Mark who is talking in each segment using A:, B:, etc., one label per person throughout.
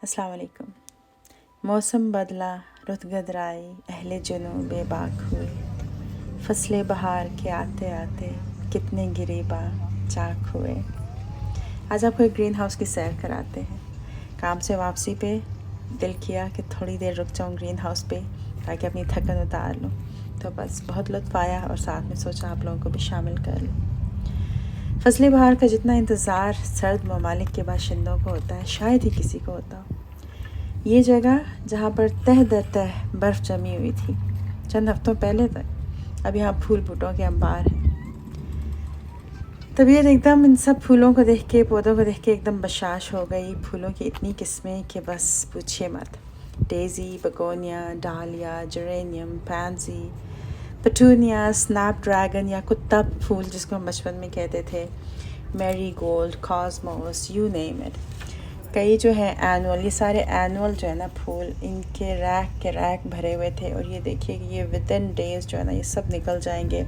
A: अस्सलाम वालेकुम। मौसम बदला, रुत गदराई, अहले जुनू बेबाक हुए। फसले बहार के आते आते कितने गिरीबा चाक हुए। आज आपको एक ग्रीन हाउस की सैर कराते हैं। काम से वापसी पे दिल किया कि थोड़ी देर रुक जाऊं ग्रीन हाउस पे ताकि अपनी थकन उतार लूं। तो बस बहुत लुत्फ़ आया और साथ में सोचा आप लोगों को भी शामिल कर लूं। फसले बहार का जितना इंतज़ार सर्द ममालिक के बाशिंदों को होता है, शायद ही किसी को होता हो। ये जगह जहाँ पर तह दर तह बर्फ़ जमी हुई थी चंद हफ्तों पहले तक, अब यहाँ फूल बूटों के अंबार हैं। तबीयत एकदम इन सब फूलों को देख के, पौधों को देख के एकदम बशाश हो गई। फूलों की इतनी किस्में कि बस पूछिए मत। डेज़ी, बगोनिया, डालिया, जेरेनियम, पैंसी, पेटूनिया, स्नैपड्रैगन या कुत्ता फूल जिसको हम बचपन में कहते थे, Marie Gold, Cosmos, you name it. कई जो है एनुअल, ये सारे एनुअल जो है ना फूल, इनके रैक के रैक भरे हुए थे। और ये देखिए कि ये विद इन डेज़ जो है ना ये सब निकल जाएंगे।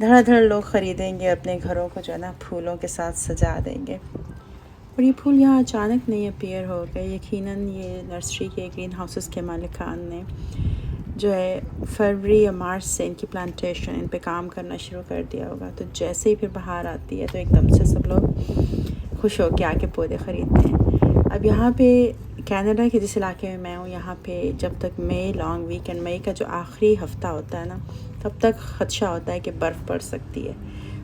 A: धड़ाधड़ लोग ख़रीदेंगे, अपने घरों को जो है ना फूलों के साथ सजा देंगे। और ये फूल यहाँ अचानक नहीं अपीयर हो गए। यकीनन ये नर्सरी के ग्रीन हाउसेस के मालिकान ने जो है फरवरी या मार्च से इनकी प्लांटेशन इन पे काम करना शुरू कर दिया होगा। तो जैसे ही फिर बाहर आती है तो एकदम से सब लोग खुश हो के आके पौधे ख़रीदते हैं। अब यहाँ पे कनाडा के जिस इलाके में मैं हूँ, यहाँ पे जब तक मई लॉन्ग वीकेंड, मई का जो आखिरी हफ़्ता होता है ना, तब तक ख़दशा होता है कि बर्फ़ पड़ सकती है।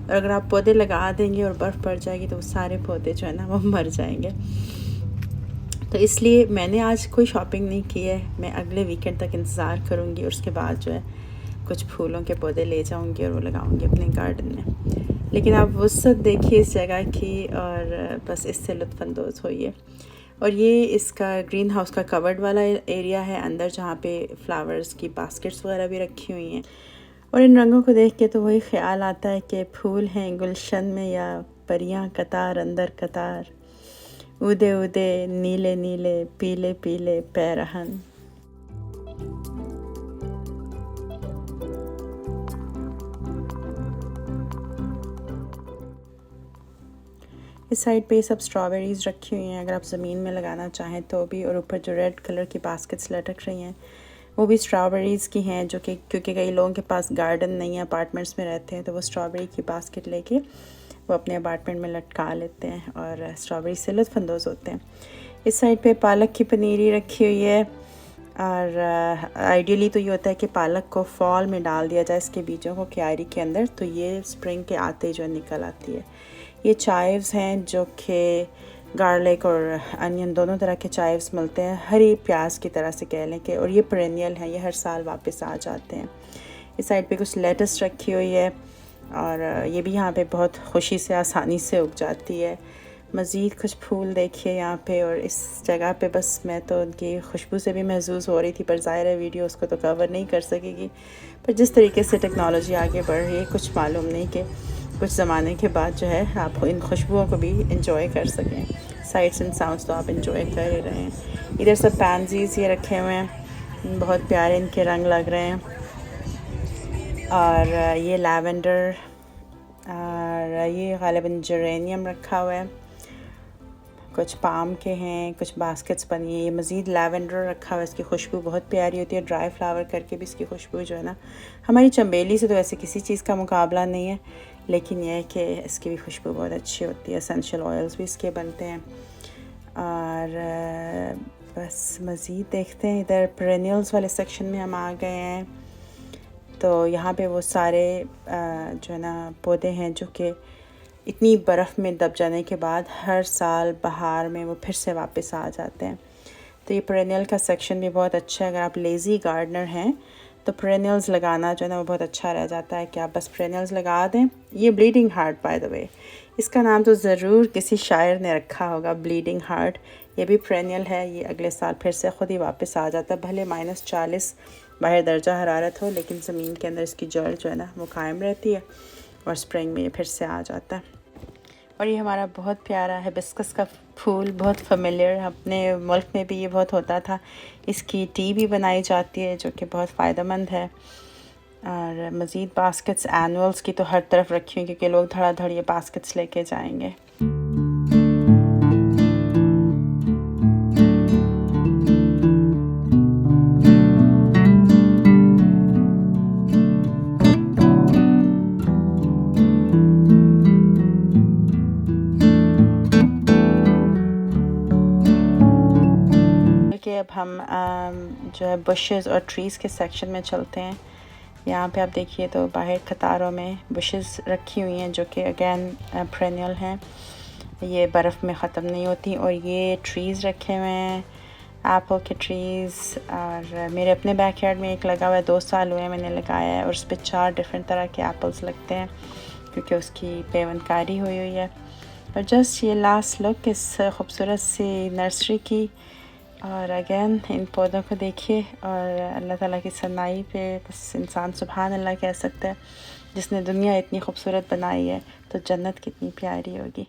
A: और अगर आप पौधे लगा देंगे और बर्फ़ पड़ जाएगी तो वो सारे पौधे जो है ना वो मर जाएंगे। तो इसलिए मैंने आज कोई शॉपिंग नहीं की है। मैं अगले वीकेंड तक इंतज़ार करूँगी और उसके बाद जो है कुछ फूलों के पौधे ले जाऊँगी और वो लगाऊँगी अपने गार्डन में। लेकिन आप वसअत देखिए इस जगह की और बस इससे लुत्फ़अंदोज़ होइए। और ये इसका ग्रीन हाउस का कवर्ड वाला एरिया है अंदर, जहाँ पे फ्लावर्स की बास्केट्स वगैरह भी रखी हुई हैं। और इन रंगों को देख के तो वही ख्याल आता है कि फूल हैं गुलशन में या परियां कतार अंदर कतार, उदे उदे नीले नीले पीले पीले पैरहन। इस साइड पे सब स्ट्रॉबेरीज़ रखी हुई हैं, अगर आप ज़मीन में लगाना चाहें तो भी। और ऊपर जो रेड कलर की बास्केट्स लटक रही हैं वो भी स्ट्रॉबेरीज़ की हैं, जो कि क्योंकि कई लोगों के पास गार्डन नहीं है, अपार्टमेंट्स में रहते हैं, तो वो स्ट्रॉबेरी की बास्केट लेके वो अपने अपार्टमेंट में लटका लेते हैं और स्ट्रॉबेरी से लुत्फ़अंदोज़ होते हैं। इस साइड पे पालक की पनीरी रखी हुई है। और आइडियली तो ये होता है कि पालक को फॉल में डाल दिया जाए इसके बीजों को क्यारी के अंदर, तो ये स्प्रिंग के आते ही जो निकल आती है। ये चाइव्स हैं जो कि गार्लिक और अनियन दोनों तरह के चाइव्स मिलते हैं, हरी प्याज की तरह से कह लें कि। और ये पेरेनियल हैं, ये हर साल वापस आ जाते हैं। इस साइड पे कुछ लेटस रखी हुई है और ये भी यहाँ पे बहुत खुशी से आसानी से उग जाती है। मज़ीद कुछ फूल देखिए यहाँ पे। और इस जगह पे बस मैं तो उनकी खुशबू से भी महसूस हो रही थी, पर ज़ाहिर है वीडियो उसको तो कवर नहीं कर सकेगी। पर जिस तरीके से टेक्नोलॉजी आगे बढ़ रही है, कुछ मालूम नहीं कि कुछ ज़माने के बाद जो है आप इन खुशबुओं को भी इंजॉय कर सकें। साइट्स एंड साउंड्स तो आप इंजॉय कर ही रहे हैं। इधर सब पैंजीज़ ये रखे हुए हैं, बहुत प्यारे इनके रंग लग रहे हैं। और ये लैवेंडर और ये गालिबन जेरेनियम रखा हुआ है। कुछ पाम के हैं, कुछ बास्केट्स बनी है। ये मज़ीद लैवेंडर रखा हुआ है, इसकी खुशबू बहुत प्यारी होती है। ड्राई फ्लावर करके भी इसकी खुशबू जो है ना, हमारी चंबेली से तो ऐसे किसी चीज़ का मुकाबला नहीं है, लेकिन यह है कि इसकी भी खुशबू बहुत अच्छी होती है। एसेंशियल ऑयल्स भी इसके बनते हैं। और बस मज़ीद देखते हैं, इधर पेरेनियल्स वाले सेक्शन में हम आ गए हैं। तो यहाँ पे वो सारे जो है ना पौधे हैं जो कि इतनी बर्फ़ में दब जाने के बाद हर साल बाहर में वो फिर से वापस आ जाते हैं। तो ये पेरेनियल का सेक्शन भी बहुत अच्छा है। अगर आप लेज़ी गार्डनर हैं तो पेरेनियल्स लगाना जो है ना वो बहुत अच्छा रह जाता है कि आप बस पेरेनियल्स लगा दें। ये bleeding heart by the way, इसका नाम तो ज़रूर किसी शायर ने रखा होगा, ब्लीडिंग हार्ट। ये भी पेरेनियल है, ये अगले साल फिर से ख़ुद ही वापस आ जाता है। भले -40 बाहर दर्जा हरारत हो, लेकिन ज़मीन के अंदर इसकी जड़ जो है ना वो कायम रहती है और स्प्रिंग में ये फिर से आ जाता है। और ये हमारा बहुत प्यारा हिबिस्कस का फूल, बहुत फेमिलियर, अपने मुल्क में भी ये बहुत होता था। इसकी टी भी बनाई जाती है जो कि बहुत फ़ायदेमंद है। और मज़ीद बास्केट्स एनुअल्स की तो हर तरफ रखी हुई, क्योंकि लोग धड़ाधड़ ये बास्केट्स लेके जाएंगे। अब हम जो है बुशेस और ट्रीज़ के सेक्शन में चलते हैं। यहाँ पे आप देखिए तो बाहर कतारों में बुशेस रखी हुई हैं जो कि अगेन पेरेनियल हैं, ये बर्फ़ में ख़त्म नहीं होती। और ये ट्रीज़ रखे हुए हैं, एप्पल के ट्रीज़। और मेरे अपने बैकयार्ड में एक लगा हुआ है, 2 साल हुए हैं मैंने लगाया है, और उस पर 4 डिफरेंट तरह के एप्पल्स लगते हैं क्योंकि उसकी पेवनकारी हुई है। और जस्ट ये लास्ट लुक इस खूबसूरत सी नर्सरी की। और अगेन इन पौधों को देखिए, और अल्लाह ताला की सनाई पे बस इंसान सुभान अल्लाह कह सकता है। जिसने दुनिया इतनी खूबसूरत बनाई है तो जन्नत कितनी प्यारी होगी।